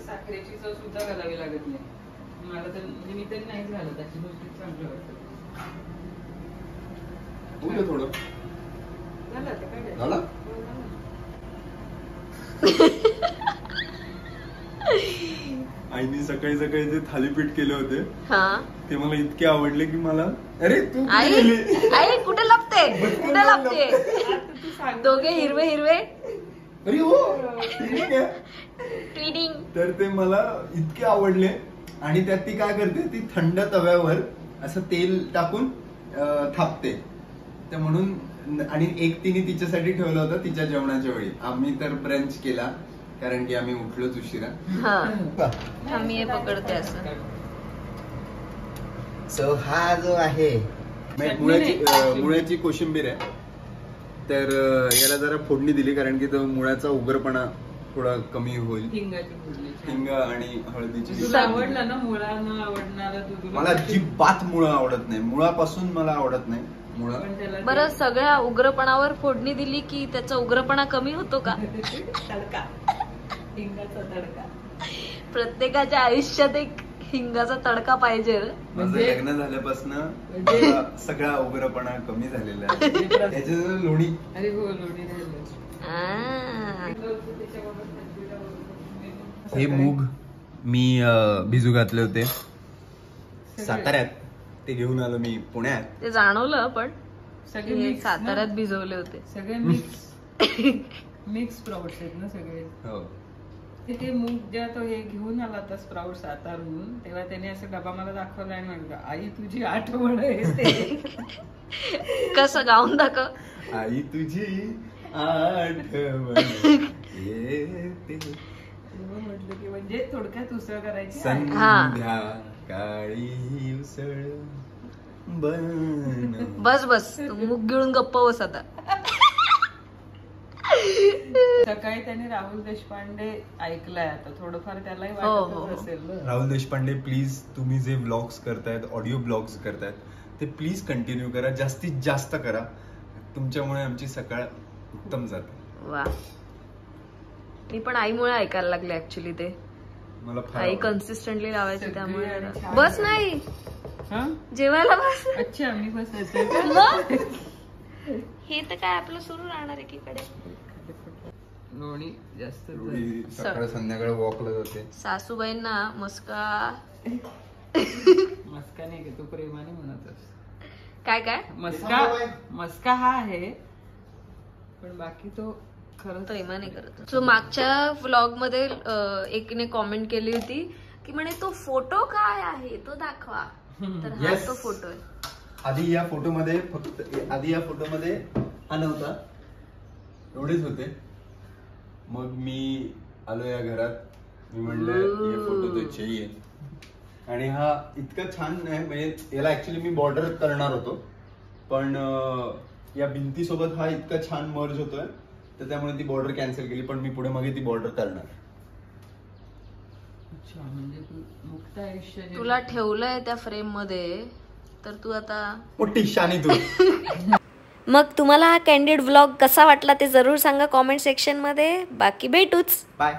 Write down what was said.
साखरेची चव सुद्धा घालावी लागत नाही मला तर, म्हणजे मी तरी नाहीच घालत, त्याची गोष्टी चांगलं वाटतं. थोडं झालं आता काय झालं. आईने सकाळी सकाळी जे थालीपीठ केले होते ते मला इतके आवडले की मला, अरे तू आई कुठे लपते, कुठे लपते? दोघे हिरवे हिरवे. अरे हो ट्विनिंग. तर ते मला इतके आवडले. आणि त्यात ती काय करते, ती थंड तव्यावर असं तेल टाकून थापते. तर म्हणून, आणि एक तिने तिच्यासाठी ठेवलं होतं तिच्या जेवणाच्या वेळी. आम्ही तर ब्रंच केला कारण की आम्ही उठलोच उशिरा. आम्ही हे पकडते असं. सो हा जो आहे मुळ्याची कोशिंबीर आहे. तर याला जरा फोडणी दिली कारण की तो मुळ्याचा उग्रपणा थोडा कमी होईल. हिंग आणि हळदीची. तुला आवडलं ना मुळा न आवडणारा? मला अजिबात मुळा आवडत नाही, मुळापासून मला आवडत नाही मुळा. बरं, सगळ्या उग्रपणावर फोडणी दिली की त्याचा उग्रपणा कमी होतो का? तडका, हिंगाचा तडका. प्रत्येकाच्या आयुष्यात एक हिंगाचा तडका पाहिजे. माझं लग्न झाल्यापासून सगळा उग्रपणा कमी झालेला आहे. त्याच्यात लोणी. अरे हो, लोणी राहिलं. हे मूग मी भिजू घातले होते साताऱ्यात, ते घेऊन आलो मी पुण्यात. ते जाणवलं, पण सगळे साताऱ्यात भिजवले होते. सगळे मिक्स स्प्राउट्स आहेत ना सगळे. हो. ते मूग जेव्हा तो हे घेऊन आला होता स्प्राउट सातारून, तेव्हा त्याने असं डबा मला दाखवला आणि म्हणलं, आई तुझी आठवण येते. कसं गाऊन दाखव. आई तुझी आठवण येते. म्हटलं की म्हणजे थोडक्यात उसळ करायची. संध्याकाळी उसळ बन. बस बस, मूग गिळून गप्प बस आता. सकाळी त्याने राहुल देशपांडे ऐकलाय, आता थोडंफार त्यालाही वाटत असेल ना. राहुल देशपांडे, प्लीज तुम्ही जे ब्लॉग्स करतायत, ऑडिओ ब्लॉग्स करतायत, ते प्लीज कंटिन्यू करा, जास्तीत जास्त करा. तुमच्यामुळे आमची सकाळ उत्तम जाते. वा. मी पण आईमुळे ऐकायला लागले ऍक्च्युली. ते मला आई कन्सिस्टंटली लावायची त्यामुळे. बस नाही जेवायला बस. अच्छा, मी बस. हे तर काय आपलं सुरू राहणार एकीकडे. लोणी जास्त सकाळ संध्याकाळी वॉकला जाते. सासूबाईंना मस्का नाही का, तू प्रेमाने म्हणतस. काय काय मस्का हा आहे, पण बाकी तो खरं प्रेमाने करत. सो मागच्या व्लॉग मध्ये एकने कॉमेंट केली होती की म्हणे तो फोटो काय आहे तो दाखवा. तर हा तो फोटो आहे. आधी या फोटोमध्ये हा नव्हता, एवढेच होते. मग मी आलो या घरात, मी म्हणलं हे फोटो तो चाहिए. आणि हा इतका छान आहे, म्हणजे याला ऍक्च्युली मी बॉर्डर करणार होतो, पण या भिंतीसोबत हा इतका छान मर्ज होतोय, तर त्यामुळे ती बॉर्डर कॅन्सल केली. पण मी पुढे मागे ती बॉर्डर करणार. अच्छा, म्हणजे तू मुक्त आयुष्य तुला ठेवलंय त्या फ्रेम मध्ये, तर तू आता मोठी शानी तू. मग तुम्हाला हा कॅन्डिड व्लॉग कसा वाटला ते जरूर सांगा कॉमेंट सेक्शन मध्ये. बाकी भेटूच. बाय.